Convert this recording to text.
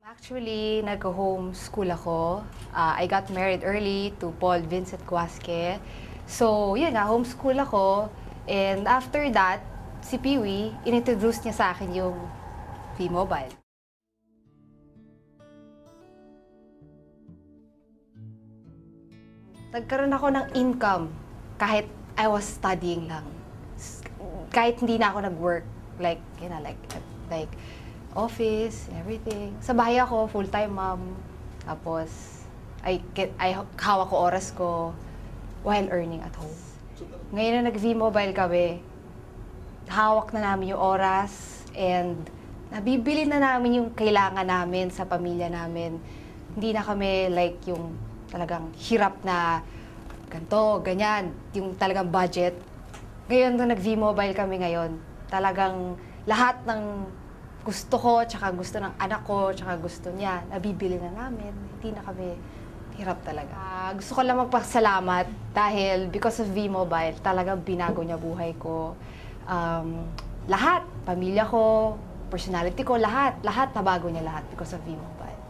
Actually, nag-homeschool ako. I got married early to Paul Vincent Guasque. So, yun nga, homeschool ako. And after that, si Peewee, inintroduce niya sa akin yung V-Mobile. Nagkaroon ako ng income kahit I was studying lang. Kahit hindi na ako nag-work. Like, like office, everything. Sa bahay ako, full-time mom. Tapos, I hawak ko oras ko while earning at home. Ngayon na nag-V-Mobile kami, hawak na namin yung oras and nabibili na namin yung kailangan namin sa pamilya namin. Hindi na kami like yung talagang hirap na ganito, ganyan, yung talagang budget. Ngayon nung nag-V-Mobile kami ngayon, talagang lahat ng gusto ko, tsaka gusto ng anak ko, tsaka gusto niya, nabibili na namin. Hindi na kami hirap talaga. Gusto ko lang magpasalamat dahil because of V-Mobile, talagang binago niya buhay ko. Lahat, pamilya ko, personality ko, lahat nabago niya lahat because of V-Mobile.